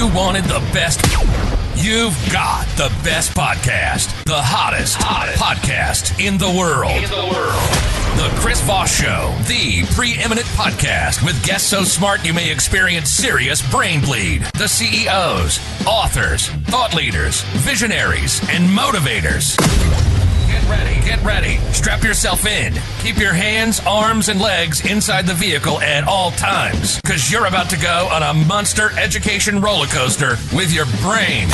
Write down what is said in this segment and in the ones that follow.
you wanted the best, you've got the best podcast. The hottest podcast in the world. The Chris Voss Show, the preeminent podcast with guests so smart you may experience serious brain bleed. The CEOs, authors, thought leaders, visionaries, and motivators. Get ready. Strap yourself in. Keep your hands, arms, and legs inside the vehicle at all times, because you're about to go on a monster education roller coaster with your brain.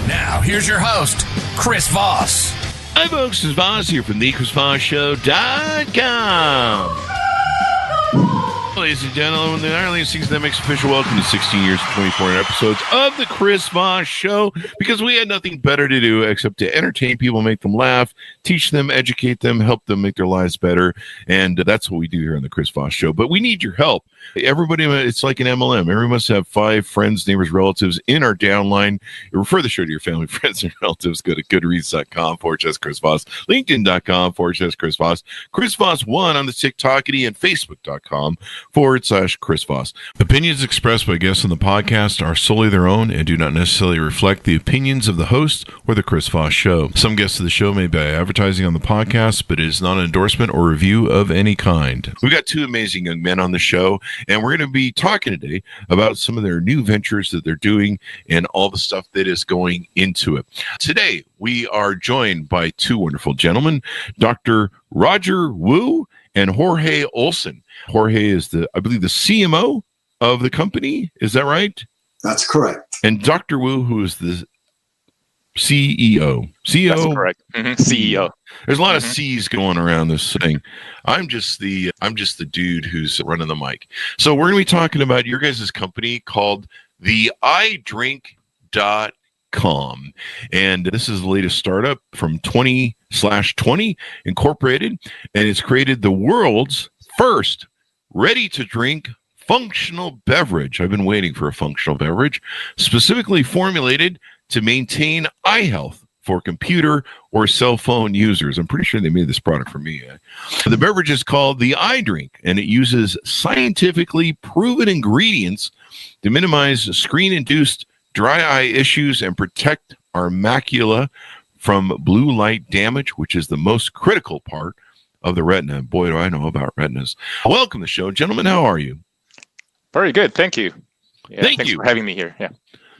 Now, here's your host, Chris Voss. Hi, folks. It's Voss here from thechrisvossshow.com. Ladies and gentlemen, the Ireland season that makes official welcome to 16 years and 24 episodes of the Chris Voss Show, because we had nothing better to do except to entertain people, make them laugh, teach them, educate them, help them make their lives better, and that's what we do here on the Chris Voss Show. But we need your help. Everybody, it's like an MLM. Everyone must have 5 friends, neighbors, relatives in our downline. Refer the show to your family, friends, and relatives. Go to goodreads.com/Chris Voss, LinkedIn.com/Chris Voss, Chris Voss 1 on the TikTokity, and Facebook.com/Chris Voss. Opinions expressed by guests on the podcast are solely their own and do not necessarily reflect the opinions of the host or the Chris Voss Show. Some guests of the show may be advertising on the podcast, but it is not an endorsement or review of any kind. We've got 2 amazing young men on the show, and we're going to be talking today about some of their new ventures that they're doing and all the stuff that is going into it. Today, we are joined by 2 wonderful gentlemen, Dr. Roger Wu and Jorge Olson. Jorge is I believe the CMO of the company. Is that right? That's correct. And Dr. Wu, who is the CEO. That's correct. CEO. There's a lot of C's going around this thing. I'm just the dude who's running the mic. So we're going to be talking about your guys' company called the iDrink.com. And this is the latest startup from 20/20 Incorporated. And it's created the world's first ready-to-drink functional beverage. I've been waiting for a functional beverage, specifically formulated to maintain eye health for computer or cell phone users. I'm pretty sure they made this product for me. The beverage is called the iDrink, and it uses scientifically proven ingredients to minimize screen-induced dry eye issues and protect our macula from blue light damage, which is the most critical part of the retina. Boy, do I know about retinas. Welcome to the show. Gentlemen, how are you? Very good. Thank you. Thank you for having me here. Yeah.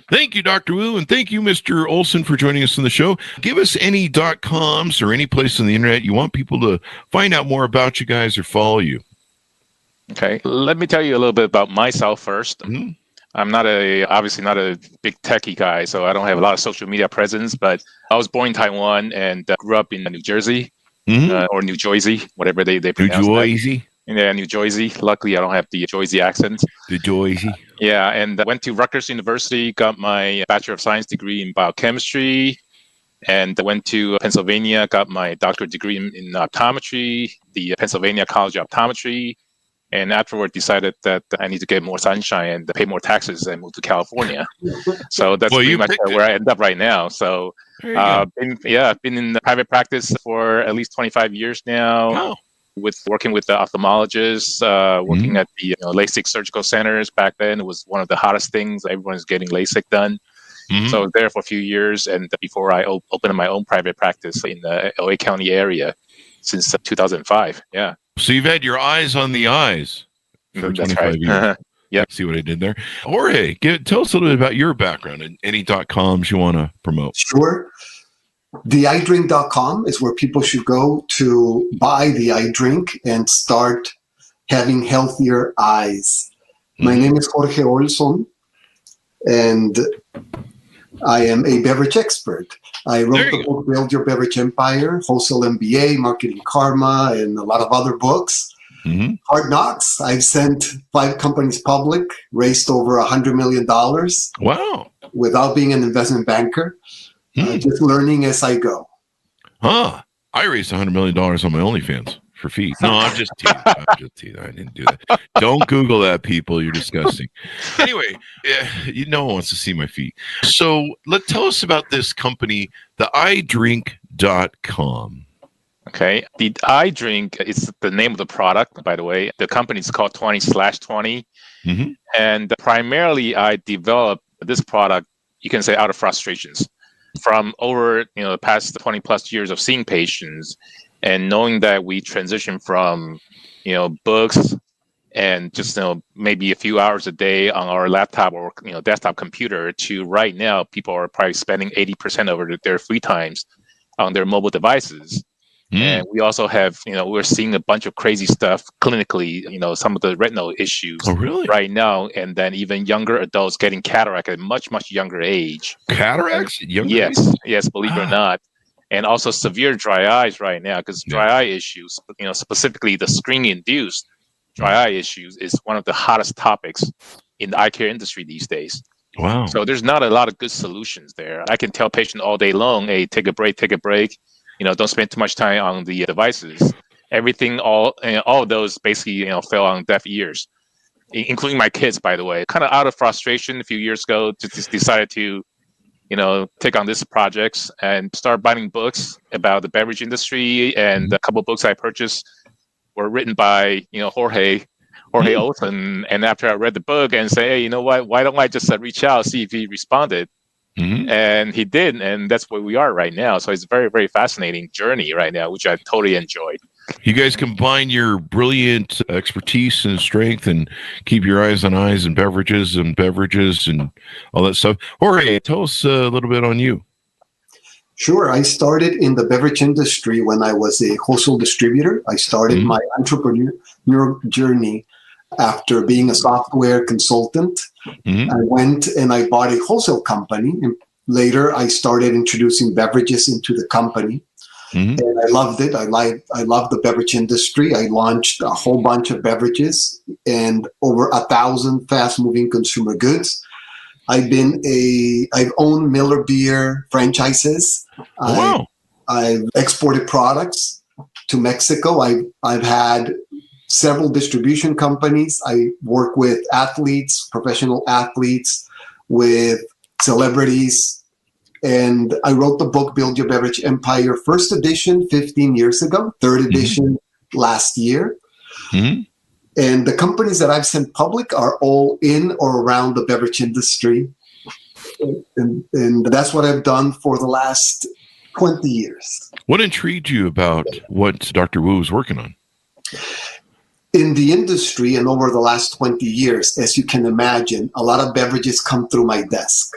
Thank you, Dr. Wu, and thank you, Mr. Olson, for joining us on the show. Give us any .coms or any place on the internet you want people to find out more about you guys or follow you. Okay. Let me tell you a little bit about myself first. Mm-hmm. I'm obviously not a big techie guy, so I don't have a lot of social media presence, but I was born in Taiwan and grew up in New Jersey, or New Jersey, whatever they pronounce that. Yeah, New Jersey. Luckily, I don't have the Jersey accent. The Jersey. Yeah, and I went to Rutgers University, got my Bachelor of Science degree in Biochemistry, and I went to Pennsylvania, got my Doctorate degree in optometry, the Pennsylvania College of Optometry, and afterward decided that I need to get more sunshine and pay more taxes and move to California. So that's pretty much where I end up right now. So I've been in private practice for at least 25 years now. Wow. Working with the ophthalmologists, working at the LASIK surgical centers. Back then, it was one of the hottest things. Everyone's getting LASIK done. So I was there for a few years, and before I opened my own private practice in the LA County area since 2005. Yeah. So you've had your eyes on the eyes for 25 years. Yeah. See what I did there? Jorge, tell us a little bit about your background and any .coms you want to promote. Sure. The iDrink.com is where people should go to buy the iDrink and start having healthier eyes. My name is Jorge Olson, and I am a beverage expert. I wrote the book, Build Your Beverage Empire, Wholesale MBA, Marketing Karma, and a lot of other books. Hard Knocks. I've sent 5 companies public, raised over $100 million. Wow. Without being an investment banker. Just learning as I go. I raised $100 million on my OnlyFans for feet. No, I'm just teasing. I didn't do that. Don't Google that, people. You're disgusting. Anyway, no one wants to see my feet. So tell us about this company, the iDrink.com. Okay. The iDrink is the name of the product, by the way. The company is called 20/20. And primarily, I developed this product, you can say out of frustrations from over the past 20 plus years of seeing patients and knowing that we transition from books and just maybe a few hours a day on our laptop or desktop computer to right now people are probably spending 80% of their free times on their mobile devices. And we also have, we're seeing a bunch of crazy stuff clinically, some of the retinal issues right now. And then even younger adults getting cataract at a much, much younger age. Cataracts? Yes, believe it or not. And also severe dry eyes right now, because dry eye issues, specifically the screen-induced dry eye issues is one of the hottest topics in the eye care industry these days. Wow. So there's not a lot of good solutions there. I can tell patients all day long, hey, take a break. Don't spend too much time on the devices. Everything, all of those basically, fell on deaf ears, including my kids, by the way. Kind of out of frustration a few years ago, just decided to, take on this projects and start buying books about the beverage industry. And a couple of books I purchased were written by, Jorge Olson. And after I read the book and say, hey, you know what? Why don't I just reach out, see if he responded? And he did, and that's where we are right now. So it's a very, very fascinating journey right now, which I totally enjoyed. You guys combine your brilliant expertise and strength and keep your eyes on eyes and beverages and all that stuff. Jorge, tell us a little bit on you. Sure. I started in the beverage industry when I was a wholesale distributor. I started my entrepreneurial journey after being a software consultant. I went and I bought a wholesale company. And later, I started introducing beverages into the company. And I loved it. I loved the beverage industry. I launched a whole bunch of beverages and over 1,000 fast-moving consumer goods. I've owned Miller Beer franchises. Wow. I've exported products to Mexico. I've had several distribution companies. I work with athletes, professional athletes, with celebrities. And I wrote the book, Build Your Beverage Empire, first edition 15 years ago, third edition last year. And the companies that I've sent public are all in or around the beverage industry. And that's what I've done for the last 20 years. What intrigued you about what Dr. Wu was working on? In the industry and over the last 20 years, as you can imagine, a lot of beverages come through my desk.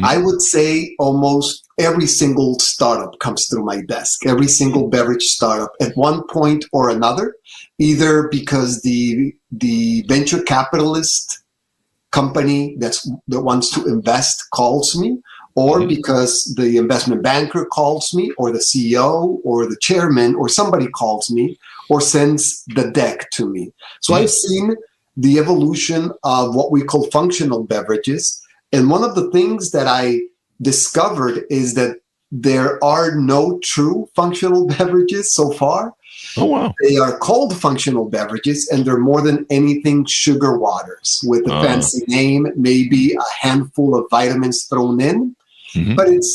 I would say almost every single startup comes through my desk, every single beverage startup at one point or another, either because the venture capitalist company that wants to invest calls me, or because the investment banker calls me, or the CEO or the chairman or somebody calls me or sends the deck to me. So I've seen the evolution of what we call functional beverages. And one of the things that I discovered is that there are no true functional beverages so far. Oh, wow. They are called functional beverages, and they're more than anything sugar waters with a fancy name, maybe a handful of vitamins thrown in. But it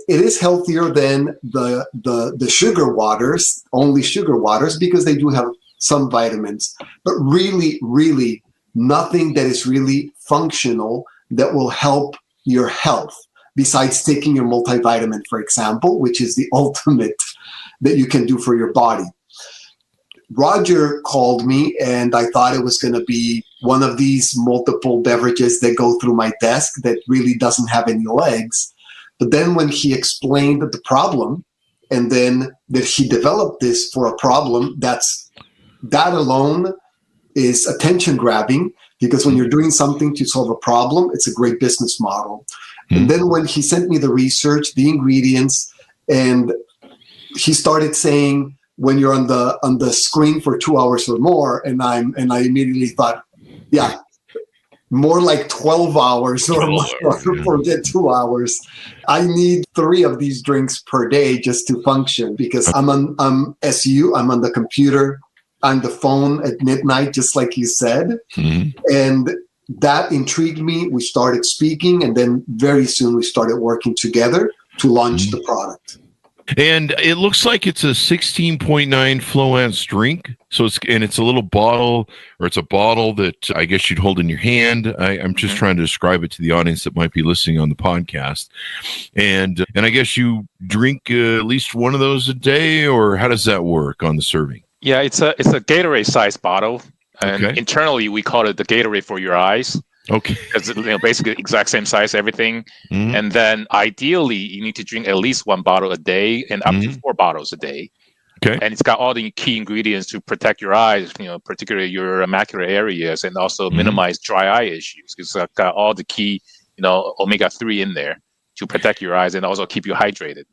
is healthier than the sugar waters, only sugar waters, because they do have some vitamins. But really, really nothing that is really functional that will help your health, besides taking your multivitamin, for example, which is the ultimate that you can do for your body. Roger called me, and I thought it was going to be one of these multiple beverages that go through my desk that really doesn't have any legs. But then when he explained the problem, and then that he developed this for a problem, that alone is attention grabbing, because when you're doing something to solve a problem, it's a great business model. And then when he sent me the research, the ingredients, and he started saying, when you're on the screen for 2 hours or more, and I immediately thought, yeah, more like 12 hours or more, forget 2 hours. I need 3 of these drinks per day just to function, because I'm SU, I'm on the computer, on the phone at midnight, just like you said. And that intrigued me. We started speaking, and then very soon we started working together to launch the product. And it looks like it's a 16.9 flow ounce drink. So it's a little bottle, or it's a bottle that I guess you'd hold in your hand. I'm just trying to describe it to the audience that might be listening on the podcast. And I guess you drink at least one of those a day, or how does that work on the serving? Yeah, it's a Gatorade size bottle, and internally we call it the Gatorade for your eyes. Okay. It's basically exact same size, everything. And then ideally you need to drink at least one bottle a day and up to 4 bottles a day. Okay. And it's got all the key ingredients to protect your eyes, particularly your macular areas, and also minimize dry eye issues. It's got all the key, omega-3 in there to protect your eyes and also keep you hydrated.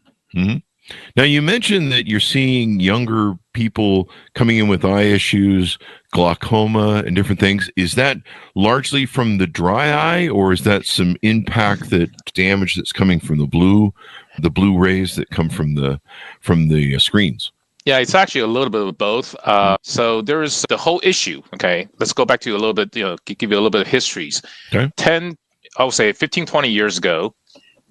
Now, you mentioned that you're seeing younger people coming in with eye issues, glaucoma, and different things. Is that largely from the dry eye, or is that some impact, that damage that's coming from the blue rays that come from the screens? Yeah, it's actually a little bit of both. So there's the whole issue. Okay, let's go back to a little bit, give you a little bit of histories. Okay. 15, 20 years ago,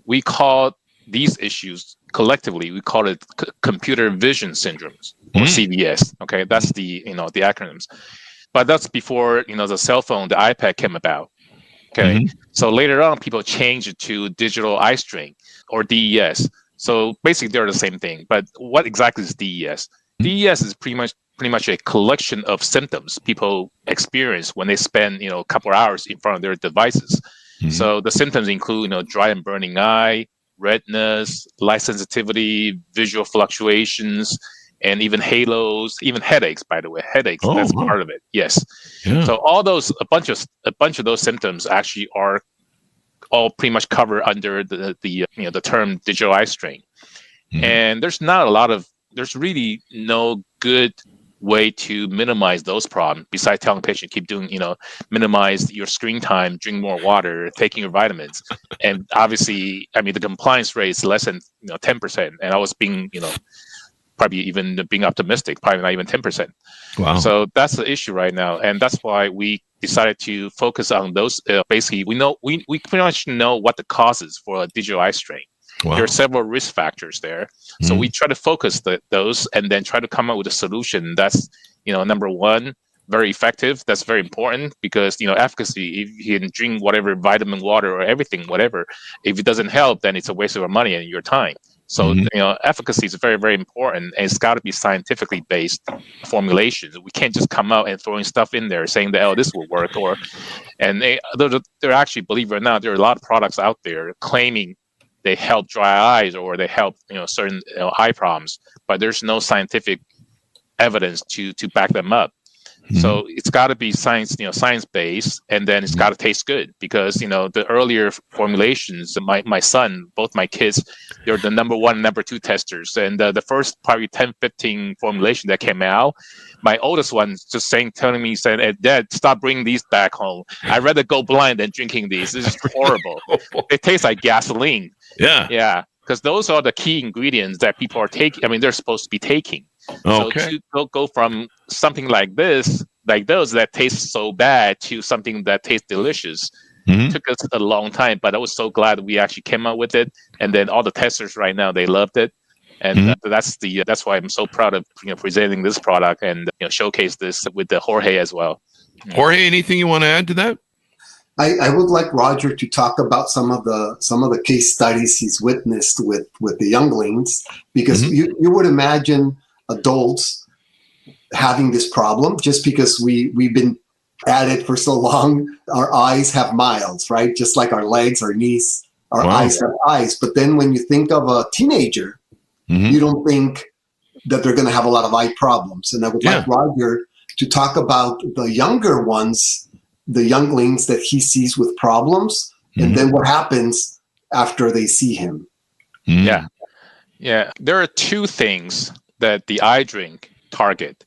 we called these issues collectively, we call it computer vision syndromes, or CVS. Okay, that's the the acronyms. But that's before the cell phone, the iPad came about. Okay, so later on, people changed it to digital eye strain, or DES. So basically, they're the same thing. But what exactly is DES? DES is pretty much a collection of symptoms people experience when they spend a couple hours in front of their devices. So the symptoms include dry and burning eye, redness, light sensitivity, visual fluctuations, and even halos, even headaches. By the way, headaches, that's part of it. Yes. Yeah. So all those, a bunch of those symptoms actually are all pretty much covered under the term digital eye strain. And there's really no good way to minimize those problems besides telling patients keep doing, minimize your screen time, drink more water, taking your vitamins. And obviously, the compliance rate is less than 10%. And I was being, probably even being optimistic, probably not even 10%. Wow. So that's the issue right now. And that's why we decided to focus on those. Basically, we pretty much know what the causes for a digital eye strain. Wow. There are several risk factors there. So we try to focus those and then try to come up with a solution that's, number one, very effective. That's very important because, efficacy, if you can drink whatever vitamin water or everything, whatever, if it doesn't help, then it's a waste of your money and your time. So, efficacy is very, very important, and it's got to be scientifically based formulations. We can't just come out and throwing stuff in there saying that, this will work. They're actually, believe it or not, there are a lot of products out there claiming they help dry eyes or they help certain eye problems, but there's no scientific evidence to back them up. So it's got to be science based, and then it's got to taste good because the earlier formulations, my son, both my kids, they're the number 1, number 2 testers, and the first probably 10, 15 formulation that came out, my oldest one just telling me, Dad, stop bringing these back home. I'd rather go blind than drinking these. This is horrible. They taste like gasoline. Yeah, because those are the key ingredients that people are taking. They're supposed to be taking. Okay. So to go from something like those that taste so bad to something that tastes delicious took us a long time. But I was so glad we actually came out with it, and then all the testers right now, they loved it, and that's why I'm so proud of presenting this product and showcase this with the Jorge as well. Jorge, anything you want to add to that? I would like Roger to talk about some of the case studies he's witnessed with the younglings, because you would imagine adults having this problem just because we've been at it for so long. Our eyes have miles, right? Just like our legs, our knees, our eyes have eyes. But then when you think of a teenager, you don't think that they're going to have a lot of eye problems. And I would like Roger to talk about the younger ones, the younglings that he sees with problems, and then what happens after they see him. Yeah. There are 2 things that the eye drink target.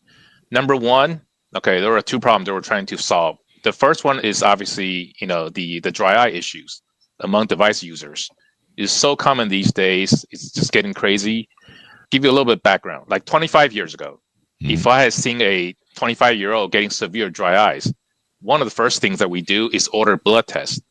Number one, there are 2 problems that we're trying to solve. The first one is obviously, the dry eye issues among device users. It's so common these days. It's just getting crazy. Give you a little bit of background. Like 25 years ago, if I had seen a 25-year-old getting severe dry eyes, one of the first things that we do is order blood tests.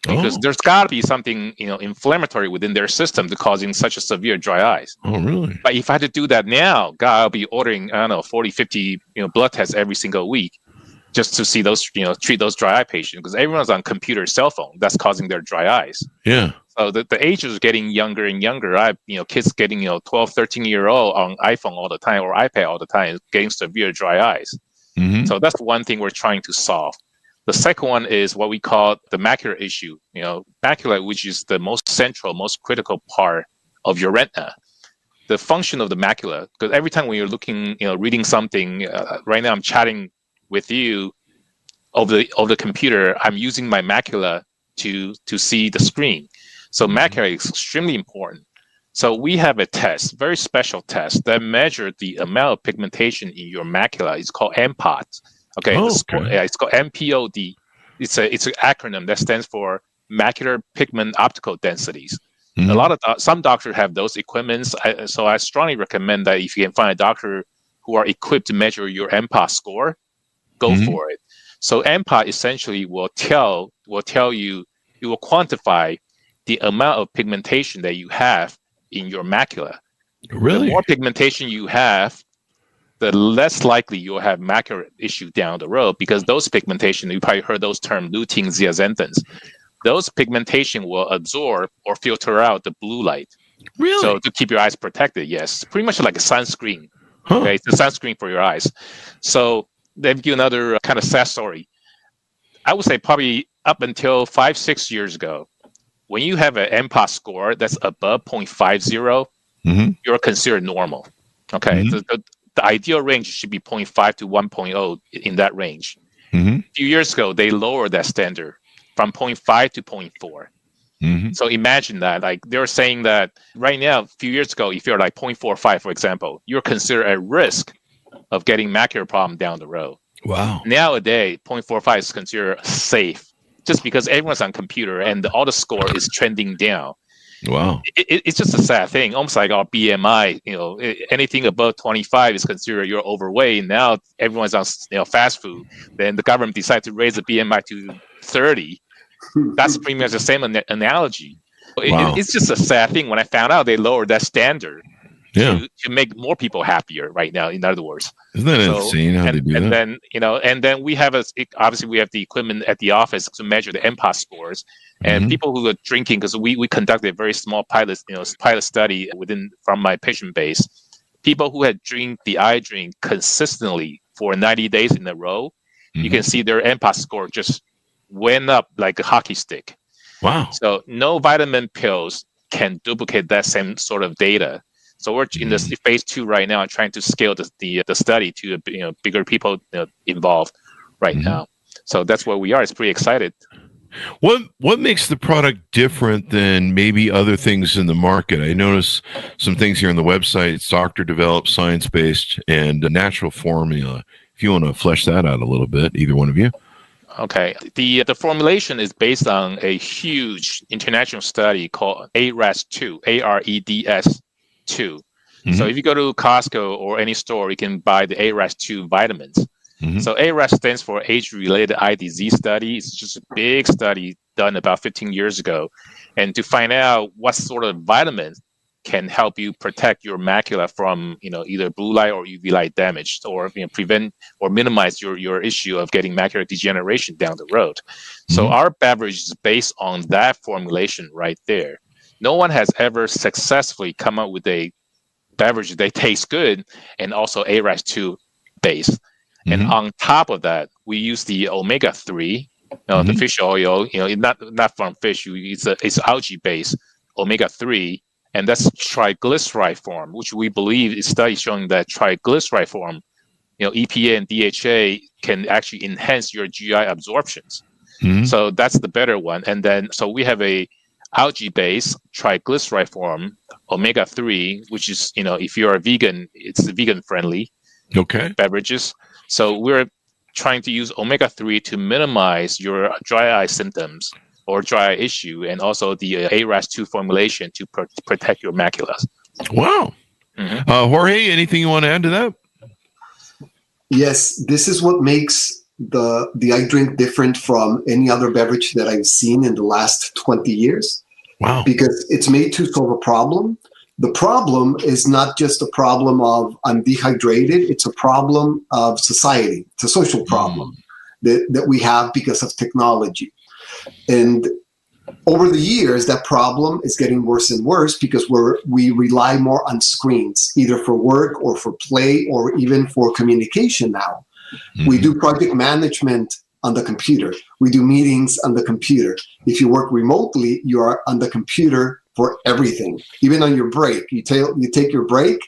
because there's got to be something, inflammatory within their system to causing such a severe dry eyes. Oh, really? But if I had to do that now, God, I'll be ordering, 40, 50, blood tests every single week just to see those, treat those dry eye patients, because everyone's on computer, cell phone. That's causing their dry eyes. Yeah. So the age is getting younger and younger. Kids getting, 12, 13-year-old on iPhone all the time or iPad all the time, getting severe dry eyes. Mm-hmm. So that's one thing we're trying to solve. The second one is what we call the macular issue. Macula, which is the most central, most critical part of your retina. The function of the macula, because every time when you're looking, reading something, right now I'm chatting with you over the computer, I'm using my macula to see the screen. So macula is extremely important. So we have a test, very special test that measures the amount of pigmentation in your macula. It's called MPOT. Okay, Oh, okay. It's called MPOD. It's an acronym that stands for macular pigment optical densities. Mm-hmm. Some doctors have those equipments, so I strongly recommend that if you can find a doctor who are equipped to measure your MPOT score, go for it. So MPOT essentially will tell you, it will quantify the amount of pigmentation that you have in your macula. Really? The more pigmentation you have, the less likely you'll have macular issue down the road, because those pigmentation, you probably heard those terms, lutein, zeaxanthins. Those pigmentation will absorb or filter out the blue light. Really? So to keep your eyes protected, yes. Pretty much like a sunscreen. Huh. Okay, it's a sunscreen for your eyes. So let me give you another kind of sad story. I would say probably up until 5-6 years ago, when you have an MPOT score that's above 0.50, you're considered normal. Okay, the ideal range should be 0.5 to 1.0 in that range. A few years ago, they lowered that standard from 0.5 to 0.4. So imagine that. Like they're saying that right now, a few years ago, if you're like 0.45, for example, you're considered at risk of getting macular problem down the road. Wow. Nowadays, 0.45 is considered safe, just because everyone's on computer and all the score is trending down. Wow. It's just a sad thing, almost like our BMI. Anything above 25 is considered you're overweight. Now everyone's on fast food. Then the government decides to raise the BMI to 30. That's pretty much the same analogy. Wow. It's just a sad thing when I found out they lowered that standard Yeah. to make more people happier right now, in other words. Isn't that insane how they do and that? Then we have obviously we have the equipment at the office to measure the MPOT scores. And people who are drinking, because we conducted a very small pilot study from my patient base. People who had drink the eye drink consistently for 90 days in a row, you can see their MPOT score just went up like a hockey stick. Wow. So no vitamin pills can duplicate that same sort of data. So we're in this phase 2 right now, trying to scale the study to bigger people involved right now. So that's where we are. It's pretty excited. What makes the product different than maybe other things in the market? I notice some things here on the website. It's doctor developed, science-based, and a natural formula. If you want to flesh that out a little bit, either one of you. Okay. The formulation is based on a huge international study called AREDS2, AREDS2. So if you go to Costco or any store, you can buy the AREDS2 vitamins. So AREDS stands for Age-Related Eye Disease Study. It's just a big study done about 15 years ago. And to find out what sort of vitamins can help you protect your macula from, either blue light or UV light damage, or prevent or minimize your issue of getting macular degeneration down the road. So our beverage is based on that formulation right there. No one has ever successfully come up with a beverage that tastes good and also AREDS2 based. And on top of that, we use the omega-3, the fish oil. Not from fish. It's algae-based omega-3, and that's triglyceride form, which we believe is studies showing that triglyceride form, EPA and DHA can actually enhance your GI absorptions. So that's the better one. And then so we have a algae-based triglyceride form omega-3, which is if you're a vegan, it's vegan-friendly beverages. So we're trying to use omega-3 to minimize your dry eye symptoms or dry eye issue, and also the AREDS2 formulation to protect your maculas. Wow. Jorge, anything you want to add to that? Yes, this is what makes the eye drink different from any other beverage that I've seen in the last 20 years. Wow. Because it's made to solve a problem. The problem is not just a problem of I'm dehydrated. It's a problem of society. It's a social problem that we have because of technology. And over the years, that problem is getting worse and worse because we rely more on screens, either for work or for play or even for communication now. Mm-hmm. We do project management on the computer. We do meetings on the computer. If you work remotely, you are on the computer for everything, even on your break. You take your break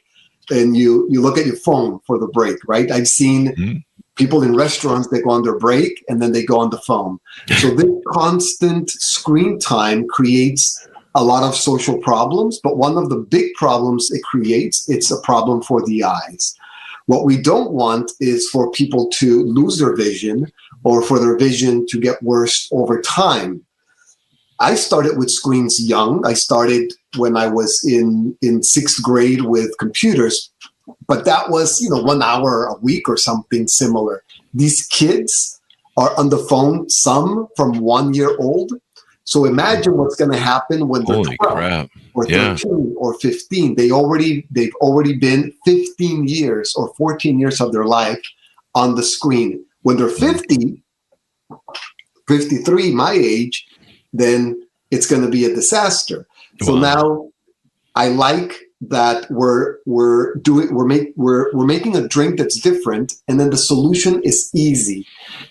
and you look at your phone for the break, right? I've seen people in restaurants, they go on their break and then they go on the phone. So this constant screen time creates a lot of social problems, but one of the big problems it creates, it's a problem for the eyes. What we don't want is for people to lose their vision or for their vision to get worse over time. I started with screens young. I started when I was in sixth grade with computers, but that was, 1 hour a week or something similar. These kids are on the phone, some from 1 year old. So imagine what's going to happen when they're 12 or 13 or 15. They've already been 15 years or 14 years of their life on the screen. When they're 50, 53, my age, then it's going to be a disaster. Wow. So now I like that we're making a drink that's different, and then the solution is easy.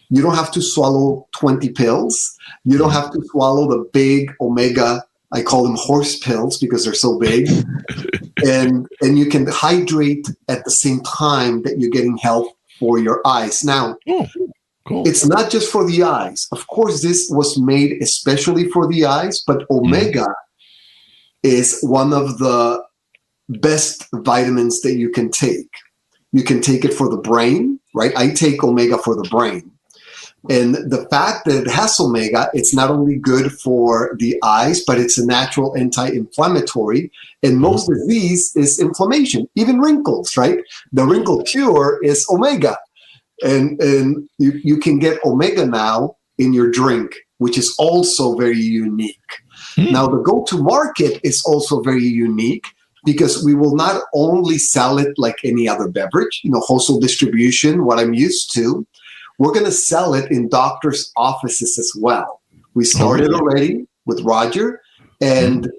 You don't have to swallow 20 pills. You don't have to swallow the big omega, I call them horse pills because they're so big. and you can hydrate at the same time that you're getting health for your eyes. Now, cool. It's not just for the eyes. Of course, this was made especially for the eyes, but omega is one of the best vitamins that you can take. You can take it for the brain, right? I take omega for the brain. And the fact that it has omega, it's not only good for the eyes, but it's a natural anti-inflammatory. And most disease is inflammation, even wrinkles, right? The wrinkle cure is omega. And you can get omega now in your drink, which is also very unique. Now, the go-to market is also very unique because we will not only sell it like any other beverage, wholesale distribution, what I'm used to. We're going to sell it in doctors' offices as well. We started already with Roger, and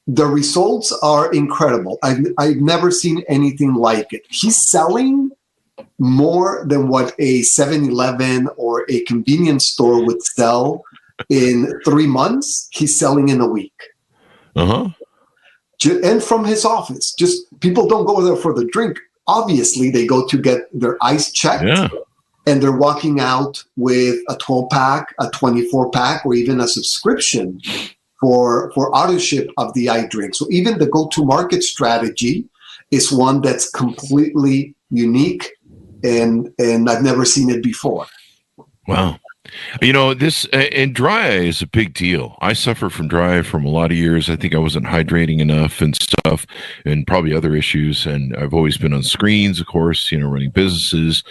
the results are incredible. I've never seen anything like it. He's selling more than what a 7-Eleven or a convenience store would sell in 3 months. He's selling in a week. And from his office. Just people don't go there for the drink. Obviously, they go to get their eyes checked. Yeah. And they're walking out with a 12-pack, a 24-pack, or even a subscription for auto ship of the eye drink. So even the go-to-market strategy is one that's completely unique, and I've never seen it before. Wow. This and dry eye is a big deal. I suffer from dry eye from a lot of years. I think I wasn't hydrating enough and stuff, and probably other issues. And I've always been on screens, of course, running businesses.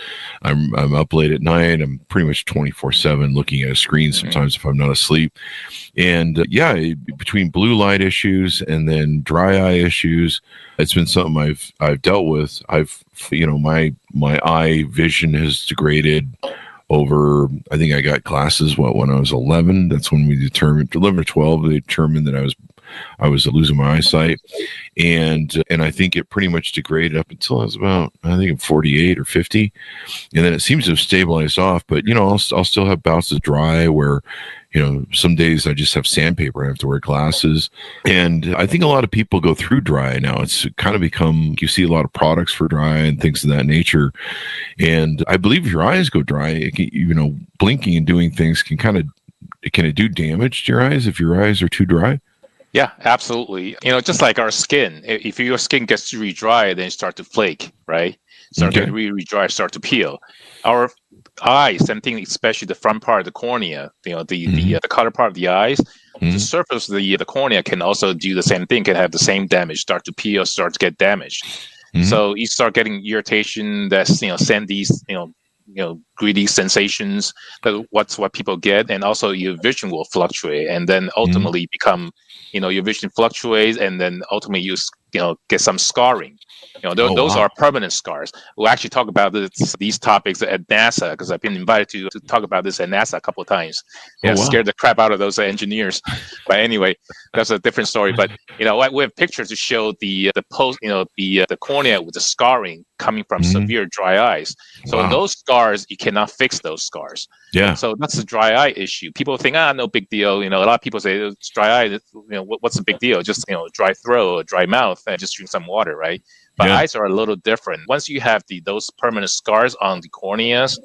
I'm up late at night. I'm pretty much 24/7 looking at a screen sometimes if I'm not asleep. And between blue light issues and then dry eye issues, it's been something I've dealt with. My eye vision has degraded over, I think I got glasses when I was 11. That's when we determined, 11 or 12, they determined that I was losing my eyesight, and I think it pretty much degraded up until I was about, I think, 48 or 50, and then it seems to have stabilized off. But I'll still have bouts of dry where some days I just have sandpaper. I have to wear glasses, and I think a lot of people go through dry now. It's kind of become, you see a lot of products for dry and things of that nature, and I believe if your eyes go dry, blinking and doing things can it do damage to your eyes if your eyes are too dry? Yeah, absolutely. Just like our skin, if your skin gets really dry, then you start to flake, right? Start getting really dry, start to peel. Our eyes, same thing, especially the front part of the cornea, the color part of the eyes, the surface of the cornea can also do the same thing, can have the same damage, start to peel, start to get damaged. So you start getting irritation that's, send these, greedy sensations. What's what people get, and also your vision will fluctuate, and then ultimately become, your vision fluctuates, and then ultimately you get some scarring. Those are permanent scars. We'll actually talk about these topics at NASA, because I've been invited to talk about this at NASA a couple of times. Scared the crap out of those engineers. But anyway, that's a different story. But we have pictures to show the cornea with the scarring coming from severe dry eyes. So those scars, you cannot fix those scars. Yeah. So that's a dry eye issue. People think, no big deal. A lot of people say it's dry eye. What's the big deal? Just dry throat, dry mouth, and just drink some water, right? But eyes are a little different. Once you have those permanent scars on the corneas,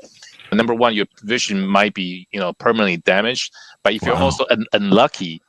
number one, your vision might be permanently damaged. But if you're also unlucky,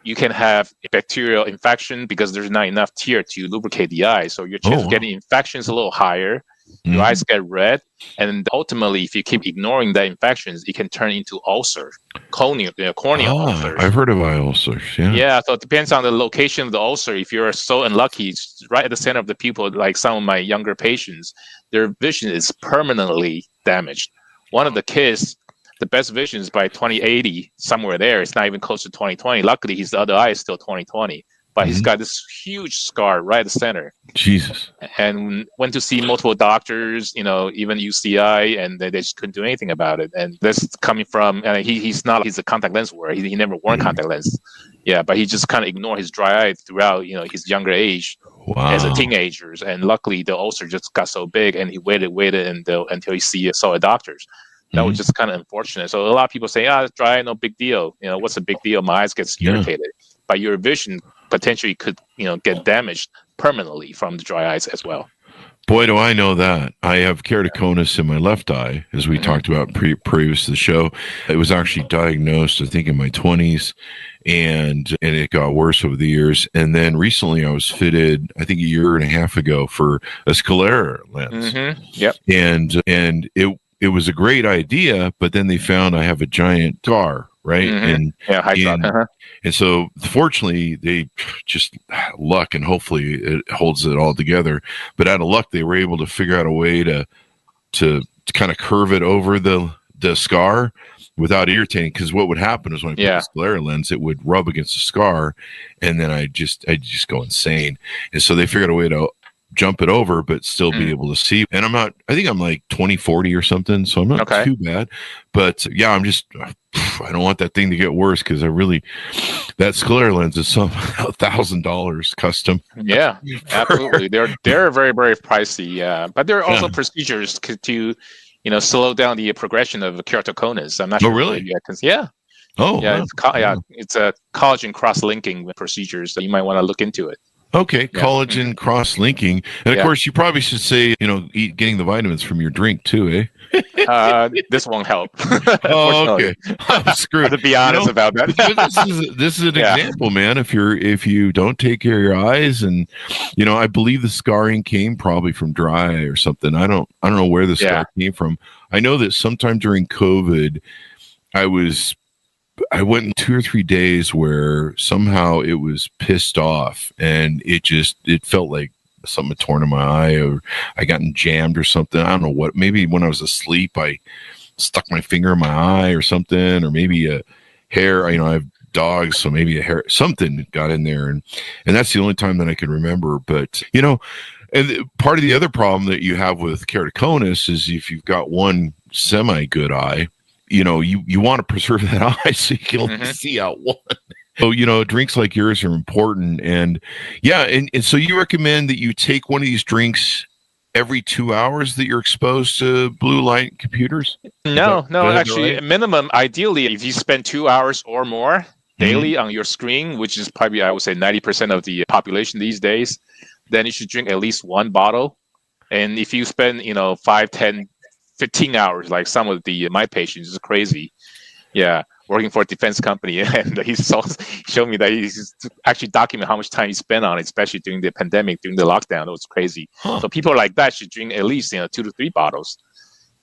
you can have a bacterial infection because there's not enough tear to lubricate the eye. So your chance of getting infections is a little higher. Your eyes get red, and ultimately, if you keep ignoring the infections, it can turn into ulcer, corneal ulcers. I've heard of eye ulcers. Yeah, so it depends on the location of the ulcer. If you're so unlucky, it's right at the center of the pupil, like some of my younger patients, their vision is permanently damaged. One of the kids, the best vision is by 2080, somewhere there. It's not even close to 2020. Luckily, his other eye is still 2020. But he's got this huge scar right at the center. Jesus. And went to see multiple doctors, even UCI, and they just couldn't do anything about it. And this is coming from, he's a contact lens wearer. He never worn contact lens. Yeah, but he just kind of ignored his dry eye throughout, his younger age as a teenager. And luckily, the ulcer just got so big, and he waited until he saw a doctor. That was just kind of unfortunate. So a lot of people say, dry eye, no big deal. What's a big deal? My eyes get irritated. But your vision potentially could, get damaged permanently from the dry eyes as well. Boy, do I know that. I have keratoconus in my left eye, as we talked about previous to the show. It was actually diagnosed, I think, in my 20s, and it got worse over the years. And then recently I was fitted, I think a year and a half ago, for a sclera lens. Yep. And it was a great idea, but then they found I have a giant scar, right? And so fortunately they just luck, and hopefully it holds it all together. But out of luck, they were able to figure out a way to kind of curve it over the scar without irritating. Because what would happen is when I put the sclera lens, it would rub against the scar, and then I just go insane. And so they figured a way to jump it over but still be able to see. And I think I'm like 20/40 or something, so I'm not too bad. But I'm just, I don't want that thing to get worse, because that sclera lens is some $1,000 custom. Yeah, absolutely. They're very, very pricey. But there are also procedures to slow down the progression of keratoconus. I'm not sure. Oh, really? Yeah. Oh, yeah. Wow. It's a collagen cross-linking procedures, so you might want to look into it. Okay, collagen cross-linking. And, of course, you probably should say, getting the vitamins from your drink, too, eh? This won't help. Oh, okay. I'm screwed. To be honest about that. This is an example, man. If you don't take care of your eyes, and, I believe the scarring came probably from dry eye or something. I don't know where the scar came from. I know that sometime during COVID, I went in 2 or 3 days where somehow it was pissed off, and it felt like something had torn in my eye, or I gotten jammed or something. I don't know what. Maybe when I was asleep, I stuck my finger in my eye or something, or maybe a hair. I have dogs, so maybe a hair, something got in there, and that's the only time that I can remember. But and part of the other problem that you have with keratoconus is if you've got one semi good eye, you want to preserve that eye so you can only see out one. So, drinks like yours are important. And and so you recommend that you take one of these drinks every 2 hours that you're exposed to blue light computers? No, actually, minimum, ideally, if you spend 2 hours or more daily on your screen, which is probably, I would say, 90% of the population these days, then you should drink at least one bottle. And if you spend, 5, 10, 15 hours, like some of my patients, is crazy. Yeah, working for a defense company, and he showed me that he's actually documented how much time he spent on it, especially during the pandemic, during the lockdown. It was crazy. So people like that should drink at least 2 to 3 bottles.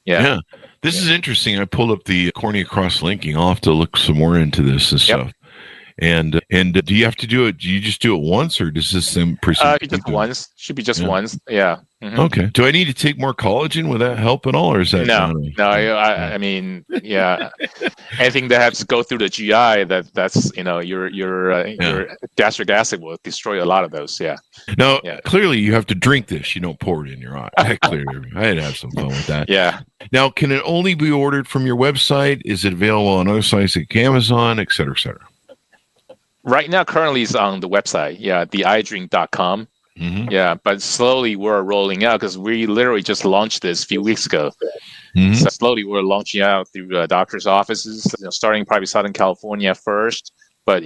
Yeah. This is interesting. I pulled up the cornea cross-linking. I'll have to look some more into this and stuff. And do you have to do it? Do you just do it once, or does this just once? Should be just once. Yeah. Mm-hmm. Okay. Do I need to take more collagen? Would that help at all, or is that no? I mean, yeah. Anything that has to go through the GI, that's your gastric acid will destroy a lot of those. Yeah. Now, clearly, you have to drink this. You don't pour it in your eye. I had to have some fun with that. Yeah. Now, can it only be ordered from your website? Is it available on other sites like Amazon, et cetera, et cetera? Right now, currently, it's on the website. Yeah, theidrink.com. Mm-hmm. Yeah, but slowly we're rolling out because we literally just launched this a few weeks ago. Mm-hmm. So slowly we're launching out through doctors' offices, starting probably Southern California first. But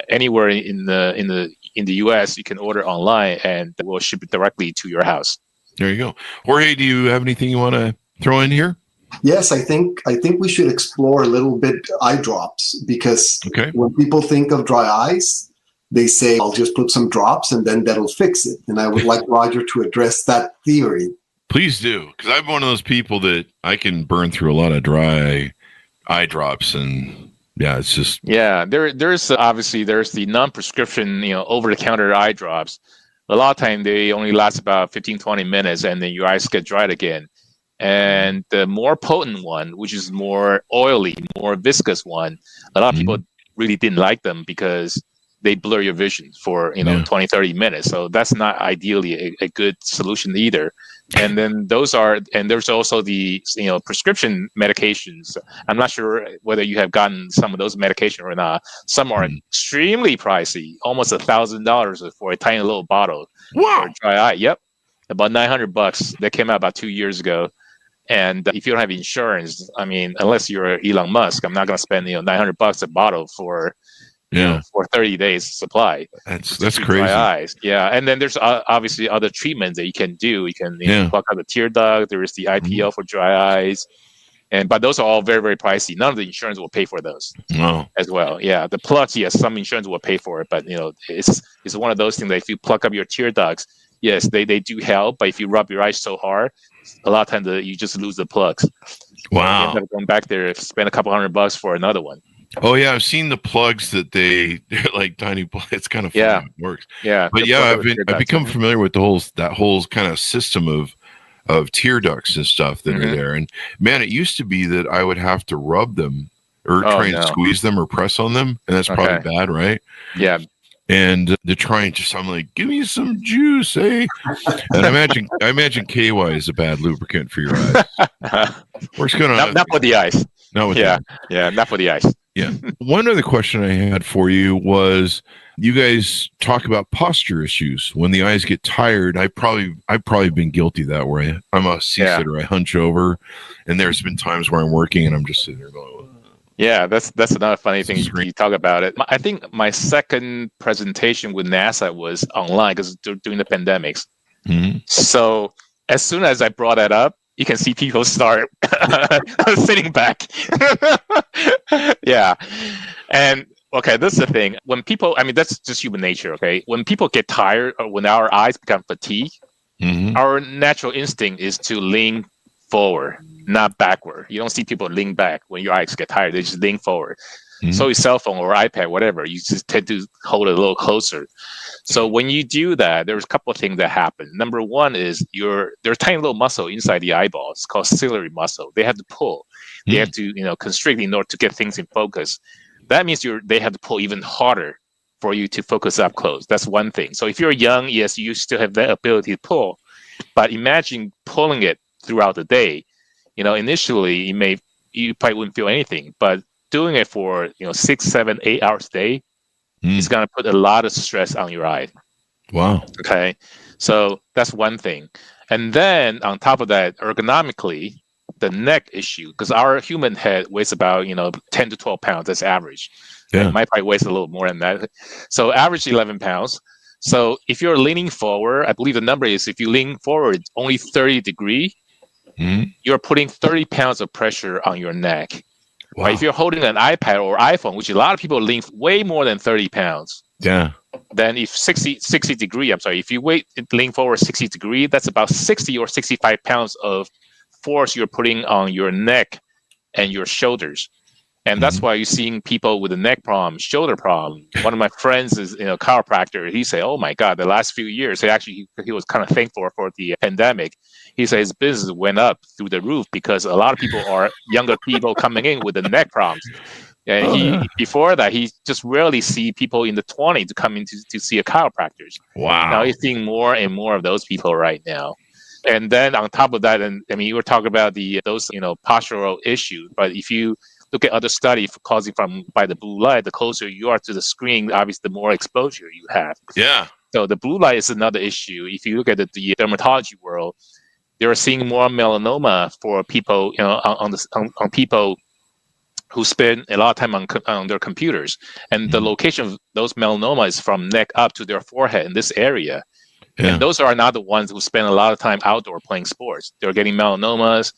anywhere in the U.S. you can order online, and we'll ship it directly to your house. There you go. Jorge, do you have anything you want to throw in here? Yes, I think we should explore a little bit eye drops, because when people think of dry eyes, they say, I'll just put some drops and then that'll fix it. And I would like Roger to address that theory. Please do, because I'm one of those people that I can burn through a lot of dry eye drops, and it's just there's obviously the non-prescription over-the-counter eye drops. A lot of time they only last about 15-20 minutes, and then your eyes get dried again. And the more potent one, which is more oily, more viscous one, a lot of people really didn't like them because they blur your vision for 20-30 minutes. So that's not ideally a good solution either. And then there's also the prescription medications. I'm not sure whether you have gotten some of those medications or not. Some are extremely pricey, almost $1,000 for a tiny little bottle for dry eye. Yep, about $900. That came out about 2 years ago. And if you don't have insurance, I mean, unless you're Elon Musk, I'm not going to spend $900 a bottle for 30 days supply. That's crazy. Eyes. Yeah, and then there's obviously other treatments that you can do. You can pluck out the tear duct. There is the IPL for dry eyes, but those are all very, very pricey. None of the insurance will pay for those as well. Yeah, the plugs, yes, some insurance will pay for it, but it's one of those things that if you pluck up your tear ducts, yes, they do help. But if you rub your eyes so hard, a lot of times you just lose the plugs. Wow. You end up going back there, spend a couple $100 for another one. Oh yeah, I've seen the plugs that they're like tiny plugs. It's kind of funny how it works. Yeah, but I've become familiar with that whole kind of system of tear ducts and stuff that are there. And man, it used to be that I would have to rub them or try and squeeze them or press on them, and that's probably bad, right? Yeah. And to try and I'm like, give me some juice, eh? And I imagine KY is a bad lubricant for your eyes. What's going on? Not for the eyes. Not with not for the eyes. Yeah. One other question I had for you was, you guys talk about posture issues when the eyes get tired. I've probably been guilty that way. I'm a seasitter. I hunch over, and there's been times where I'm working and I'm just sitting there going, yeah, that's another funny thing you talk about it. I think my second presentation with NASA was online because during the pandemics. Mm-hmm. So as soon as I brought that up, you can see people start sitting back. Yeah. And okay, this is the thing. When people, that's just human nature, okay? When people get tired or when our eyes become fatigued, our natural instinct is to lean forward, not backward. You don't see people lean back when your eyes get tired. They just lean forward. So your cell phone or iPad, whatever, you just tend to hold it a little closer. So when you do that, there's a couple of things that happen. Number one is there's a tiny little muscle inside the eyeball. It's called ciliary muscle. They have to pull. They have to constrict in order to get things in focus. That means they have to pull even harder for you to focus up close. That's one thing. So if you're young, yes, you still have that ability to pull. But imagine pulling it throughout the day. Initially you probably wouldn't feel anything, but doing it for 6, 7, 8 hours a day is going to put a lot of stress on your eye. Wow. Okay, so that's one thing. And then on top of that, ergonomically, the neck issue, because our human head weighs about 10 to 12 pounds. That's average. Yeah, my probably weighs a little more than that. So average 11 pounds. So if you're leaning forward, I believe the number is, if you lean forward only 30 degrees, you're putting 30 pounds of pressure on your neck. Wow. Right? If you're holding an iPad or iPhone, which a lot of people lean way more than 30 pounds. Yeah. Then if 60 degree, if you lean forward 60 degree, that's about 60 or 65 pounds of force you're putting on your neck and your shoulders. And that's why you're seeing people with a neck problem, shoulder problem. One of my friends is a chiropractor. He said, oh my God, the last few years, he was kind of thankful for the pandemic. He said his business went up through the roof because a lot of people are younger people coming in with the neck problems. And before that, he just rarely see people in the 20s to come in to see a chiropractor. Wow. Now he's seeing more and more of those people right now. And then on top of that, you were talking about those postural issues, but if you look at other studies causing by the blue light, the closer you are to the screen, obviously the more exposure you have. Yeah. So the blue light is another issue. If you look at the dermatology world, they're seeing more melanoma for people, on people who spend a lot of time on their computers. And the location of those melanoma is from neck up to their forehead in this area. Yeah. And those are not the ones who spend a lot of time outdoor playing sports. They're getting melanomas.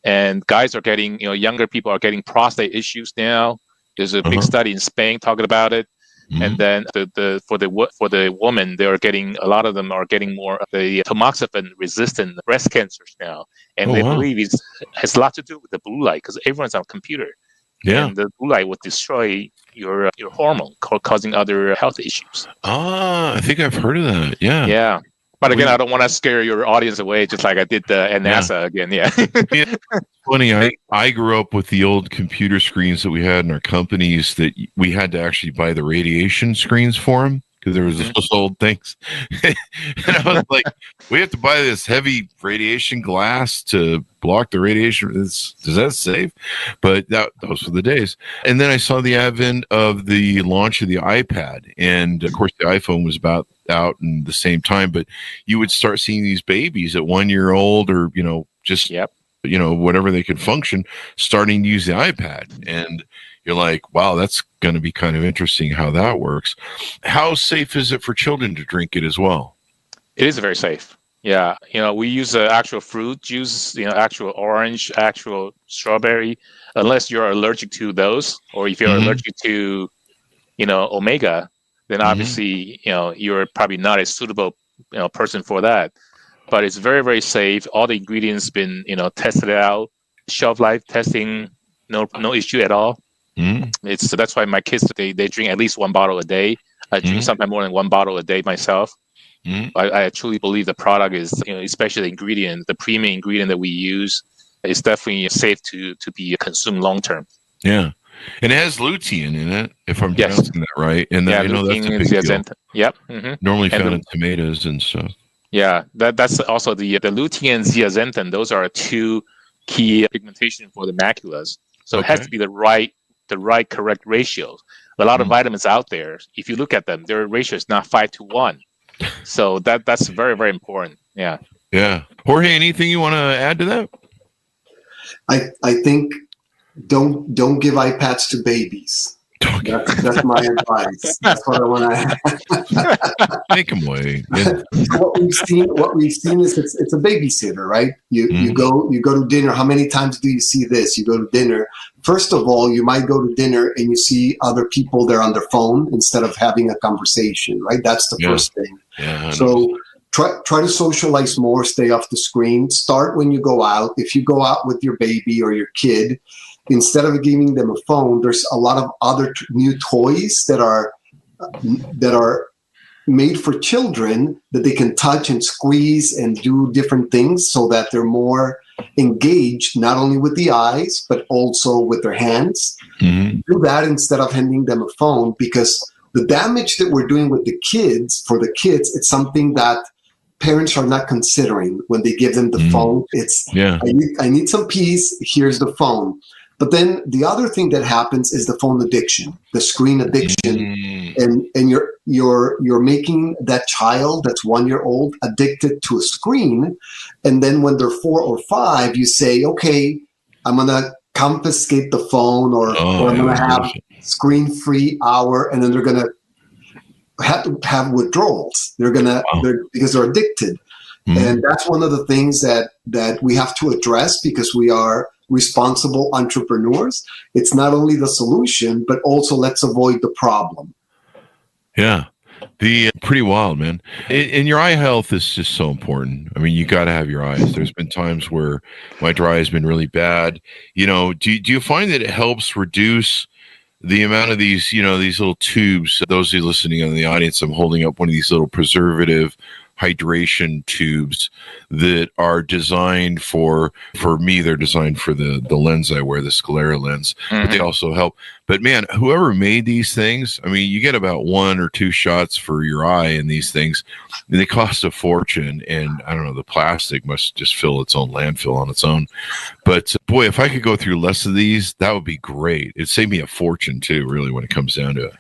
And guys are getting, younger people are getting prostate issues now. There's a big study in Spain talking about it. And then for the woman, a lot of them are getting more of the tamoxifen-resistant breast cancers now. And they believe it has a lot to do with the blue light because everyone's on a computer. Yeah. And the blue light would destroy your hormone, causing other health issues. I think I've heard of that. Yeah. Yeah. But again, I don't want to scare your audience away, just like I did at NASA again. Yeah. Funny, I grew up with the old computer screens that we had in our companies that we had to actually buy the radiation screens for them because there was those old things. And I was like, we have to buy this heavy radiation glass to block the radiation. Is that safe? But those were the days. And then I saw the advent of the launch of the iPad. And of course, the iPhone was about out in the same time, but you would start seeing these babies at 1 year old or, just, whatever they could function, starting to use the iPad. And you're like, wow, that's going to be kind of interesting how that works. How safe is it for children to drink it as well? It is very safe. Yeah. We use actual fruit juice, actual orange, actual strawberry, unless you're allergic to those, or if you're allergic to, omega, then obviously, you're probably not a suitable, person for that. But it's very, very safe. All the ingredients been, tested out, shelf life testing, no issue at all. So that's why my kids, they drink at least one bottle a day. I drink sometimes more than one bottle a day myself. I truly believe the product is, especially the ingredient, the premium ingredient that we use, is definitely safe to be consumed long term. Yeah. And it has lutein in it, if I'm pronouncing that right. And that's a big deal. Yep. Normally found in tomatoes and stuff. Yeah, that's also the lutein and zeaxanthin. Those are two key pigmentation for the maculas. So it has to be the right correct ratio. A lot of vitamins out there, if you look at them, their ratio is not 5:1. So that's very, very important. Yeah. Yeah. Jorge, anything you want to add to that? I think don't give iPads to babies. That's my advice. That's what I want to take them away. Yeah. What we've seen is it's a babysitter, right? You go to dinner. How many times do you see this? You go to dinner. First of all, you might go to dinner and you see other people there on their phone instead of having a conversation, right? That's the first thing. Yeah, so try to socialize more. Stay off the screen. Start when you go out. If you go out with your baby or your kid, instead of giving them a phone, there's a lot of other new toys that are made for children that they can touch and squeeze and do different things so that they're more engaged, not only with the eyes, but also with their hands. Do that instead of handing them a phone, because the damage that we're doing with the kids, it's something that parents are not considering when they give them the phone. It's, I need some peace, here's the phone. But then the other thing that happens is the phone addiction, the screen addiction, and you're making that child that's 1 year old addicted to a screen. And then when they're 4 or 5, you say, okay, I'm going to confiscate the phone or I'm going to have screen-free hour, and then they're going to have withdrawals. Because they're addicted. And that's one of the things that we have to address, because we are responsible entrepreneurs. It's not only the solution, but also let's avoid the problem. Yeah. Pretty wild, man. And your eye health is just so important. I mean, you got to have your eyes. There's been times where my dry has been really bad. Do you find that it helps reduce the amount of these little tubes? Those of you listening in the audience, I'm holding up one of these little preservative hydration tubes that are designed for me. They're designed for the lens I wear, the sclera lens, but they also help. But man, whoever made these things, I mean, you get about 1 or 2 shots for your eye in these things, and they cost a fortune. And I don't know, the plastic must just fill its own landfill on its own. But boy, if I could go through less of these, that would be great. It'd save me a fortune too, really, when it comes down to it.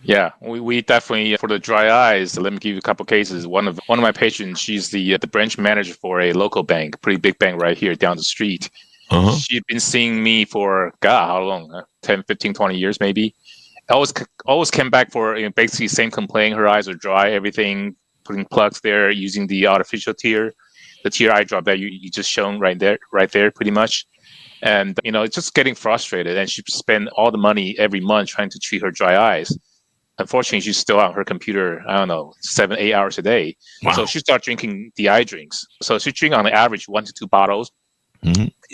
Yeah, we definitely, for the dry eyes, let me give you a couple cases. One of my patients, she's the branch manager for a local bank, pretty big bank right here down the street. She's been seeing me for, God, how long? 10, 15, 20 years maybe. Always came back for basically same complaint. Her eyes are dry, everything, putting plugs there, using the artificial tear, the tear eye drop that you just shown right there pretty much. And, it's just getting frustrated. And she spent all the money every month trying to treat her dry eyes. Unfortunately, she's still on her computer, 7-8 hours a day. Wow. So she started drinking the eye drinks. So she drinks on the average 1 to 2 bottles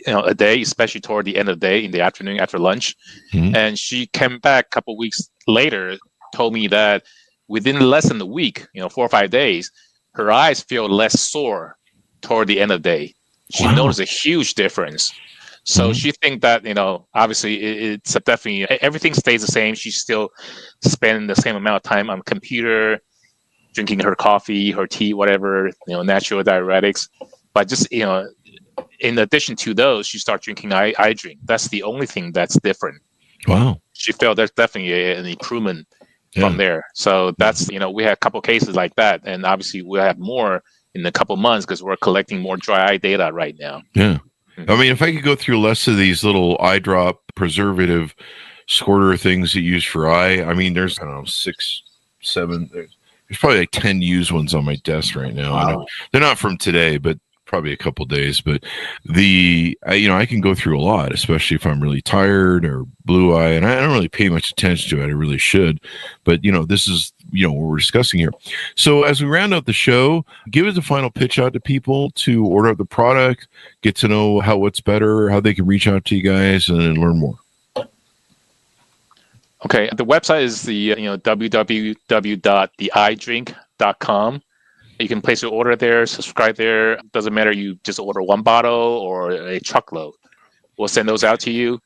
a day, especially toward the end of the day, in the afternoon after lunch. And she came back a couple of weeks later, told me that within less than a week, 4 or 5 days, her eyes feel less sore toward the end of the day. She noticed a huge difference. So she think that, obviously it's definitely, everything stays the same. She's still spending the same amount of time on the computer, drinking her coffee, her tea, whatever, natural diuretics. But just, in addition to those, she started drinking eye drink. That's the only thing that's different. Wow. She felt there's definitely an improvement from there. So that's, we had a couple cases like that. And obviously we'll have more in a couple months because we're collecting more dry eye data right now. Yeah. I mean, if I could go through less of these little eye drop preservative squirter things that you use for eye, I mean, there's, 6, 7, there's probably like 10 used ones on my desk right now. Wow. They're not from today, but probably a couple days. But I can go through a lot, especially if I'm really tired or blue eye, and I don't really pay much attention to it. I really should. But, this is, what we're discussing here. So as we round out the show, give us a final pitch out to people to order up the product, get to know what's better, how they can reach out to you guys and learn more. Okay. The website is the, www.theeyedrink.com. You can place your order there, subscribe there. Doesn't matter. You just order 1 bottle or a truckload. We'll send those out to you.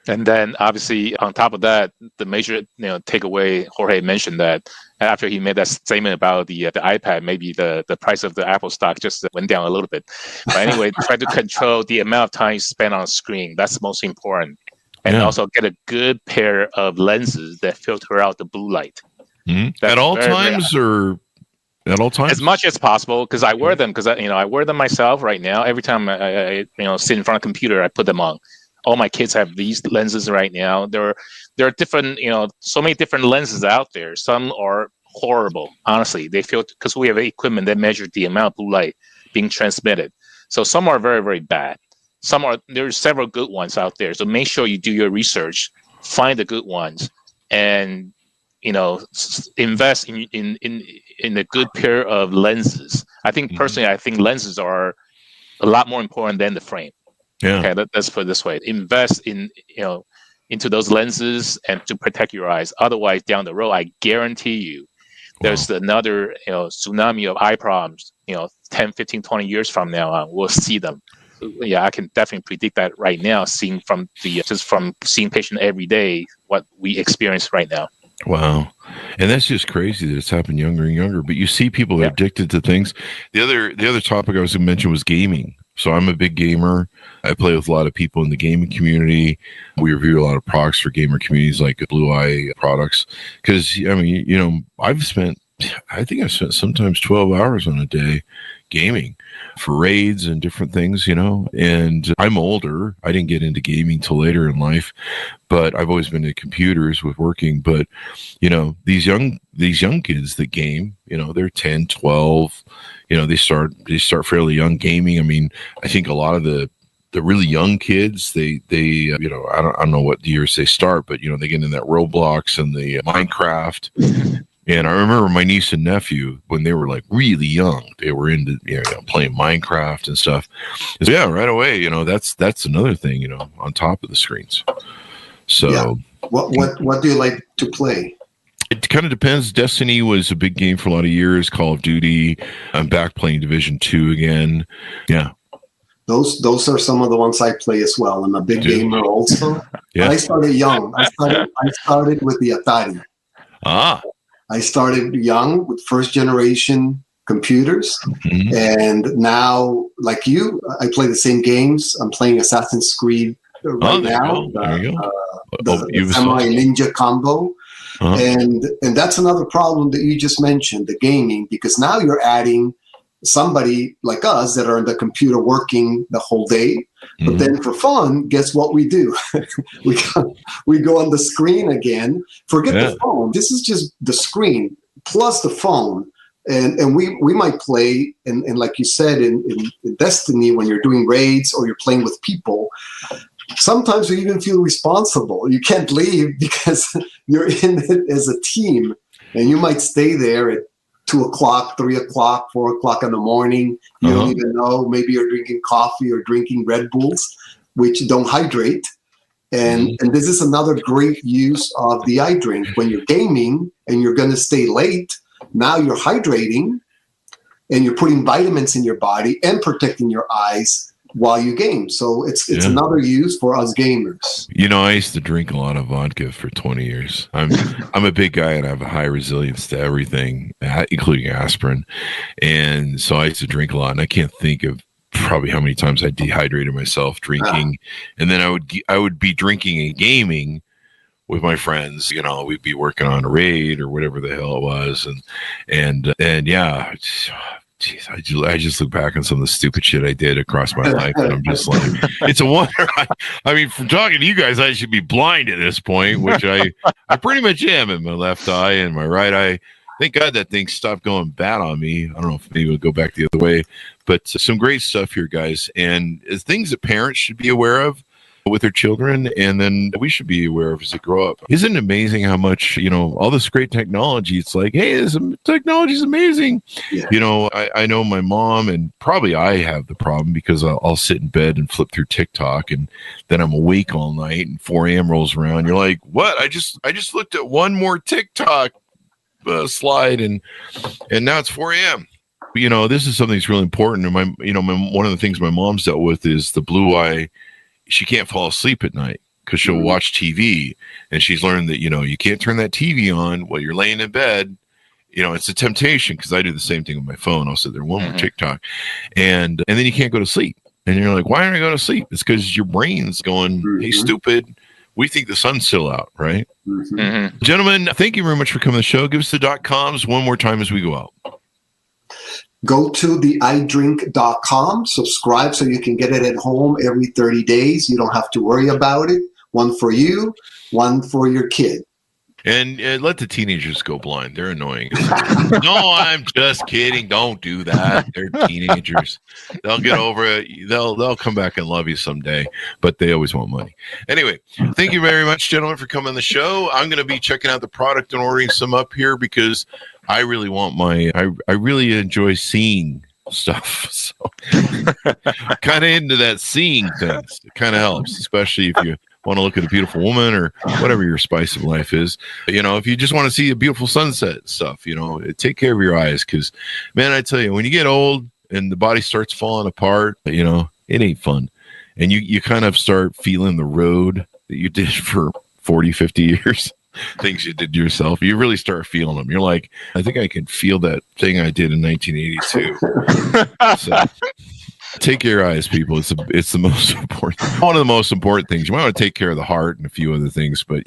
And then obviously on top of that, the major takeaway, Jorge mentioned that after he made that statement about the iPad, maybe the price of the Apple stock just went down a little bit. But anyway, try to control the amount of time you spend on a screen. That's most important. And also get a good pair of lenses that filter out the blue light. At all times or at all times? As much as possible, because I wear them, I wear them myself right now. Every time I sit in front of a computer, I put them on. All my kids have these lenses right now. There are different, so many different lenses out there. Some are horrible, honestly. They feel, because we have equipment that measures the amount of blue light being transmitted. So some are very, very bad. There's several good ones out there. So make sure you do your research, find the good ones, and invest in a good pair of lenses. I think personally, lenses are a lot more important than the frame. Yeah. Okay, let's put it this way. Invest into those lenses and to protect your eyes. Otherwise, down the road, I guarantee you, there's another tsunami of eye problems. 10, 15, 20 years from now on, we'll see them. So, yeah, I can definitely predict that right now, seeing from seeing patient every day, what we experience right now. Wow. And that's just crazy that it's happened younger and younger. But you see people that are addicted to things. The other topic I was going to mention was gaming. So I'm a big gamer. I play with a lot of people in the gaming community. We review a lot of products for gamer communities like Blue Eye products. Because, I've spent sometimes 12 hours on a day gaming for raids and different things, and I'm older. I didn't get into gaming till later in life, but I've always been into computers with working. But, these young kids that game, they're 10, 12, they start fairly young gaming. I mean, I think a lot of the really young kids, they I don't know what years they start, but, they get in that Roblox and the Minecraft. And I remember my niece and nephew, when they were like really young, they were into playing Minecraft and stuff. So, yeah, right away, that's another thing, on top of the screens. So yeah. What do you like to play? It kind of depends. Destiny was a big game for a lot of years. Call of Duty. I'm back playing Division 2 again. Yeah. Those are some of the ones I play as well. I'm a big gamer also. Yeah. But I started young. I started with the Atari. I started young with first generation computers. Mm-hmm. And now, like you, I play the same games. I'm playing Assassin's Creed right now. The Samurai Ninja combo. Uh-huh. And that's another problem that you just mentioned, the gaming, because now you're adding somebody like us that are in the computer working the whole day. Mm-hmm. But then for fun, guess what we do? we go on the screen again. Forget the phone. This is just the screen plus the phone. And we might play, and like you said, in Destiny, when you're doing raids or you're playing with people, sometimes we even feel responsible. You can't leave because you're in it as a team, and you might stay there at 2 o'clock, 3 o'clock, 4 o'clock in the morning. You don't even know. Maybe you're drinking coffee or drinking Red Bulls, which don't hydrate. And this is another great use of the eye drink. When you're gaming and you're going to stay late, now you're hydrating and you're putting vitamins in your body and protecting your eyes while you game. So it's another use for us gamers. I used to drink a lot of vodka for 20 years. I'm a big guy and I have a high resilience to everything, including aspirin. And so I used to drink a lot, and I can't think of probably how many times I dehydrated myself drinking. And then I would be drinking and gaming with my friends. We'd be working on a raid or whatever the hell it was. And yeah, geez, I just look back on some of the stupid shit I did across my life, and I'm just like, it's a wonder. I mean, from talking to you guys, I should be blind at this point, which I pretty much am in my left eye and my right eye. Thank God that thing stopped going bad on me. I don't know if maybe it'll go back the other way, but some great stuff here, guys, and things that parents should be aware of with their children, and then we should be aware of as they grow up. Isn't it amazing how much, all this great technology, it's like, hey, this technology is amazing. Yeah. I know my mom, and probably I have the problem because I'll sit in bed and flip through TikTok, and then I'm awake all night, and 4 a.m. rolls around. You're like, what? I just looked at one more TikTok slide, and now it's 4 a.m. This is something that's really important. And one of the things my mom's dealt with is the blue eye. She can't fall asleep at night because she'll watch TV, and she's learned that, you can't turn that TV on while you're laying in bed. It's a temptation, because I do the same thing with my phone. I'll sit there, one more TikTok, and then you can't go to sleep. And you're like, why aren't I going to sleep? It's because your brain's going, hey, stupid, we think the sun's still out, right? Gentlemen, thank you very much for coming to the show. Give us the .coms one more time as we go out. Go to theidrink.com, subscribe so you can get it at home every 30 days. You don't have to worry about it. One for you, one for your kid. And let the teenagers go blind. They're annoying. No, I'm just kidding. Don't do that. They're teenagers. They'll get over it. They'll come back and love you someday, but they always want money. Anyway, thank you very much, gentlemen, for coming on the show. I'm going to be checking out the product and ordering some up here because I really want I really enjoy seeing stuff. So kind of into that seeing things. It kind of helps, especially if you want to look at a beautiful woman or whatever your spice of life is. If you just want to see a beautiful sunset stuff, take care of your eyes, because, man, I tell you, when you get old and the body starts falling apart, it ain't fun. And you kind of start feeling the road that you did for 40, 50 years. Things you did to yourself, you really start feeling them. You're like, I think I can feel that thing I did in 1982. So take care of your eyes, people. It's the most important, one of the most important things. You might want to take care of the heart and a few other things, but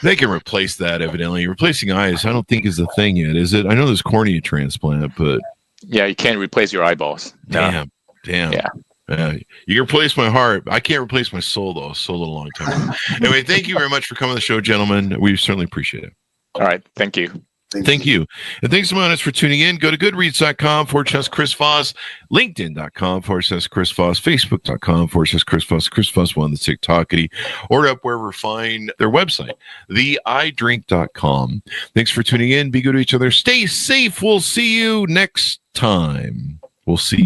they can replace that. Evidently, replacing eyes, I don't think is the thing yet, is it? I know there's cornea transplant, but yeah, you can't replace your eyeballs. Damn. Yeah. You can replace my heart. I can't replace my soul, though. Soul a long time ago. Anyway, thank you very much for coming on the show, gentlemen. We certainly appreciate it. All right. Thank you. Thank you. And thanks so much for tuning in. Go to goodreads.com/Chris Voss, LinkedIn.com/Chris Voss, Facebook.com/Chris Voss, Chris Voss one, the TikTokity, or up wherever find their website, theidrink.com. Thanks for tuning in. Be good to each other. Stay safe. We'll see you next time. We'll see you.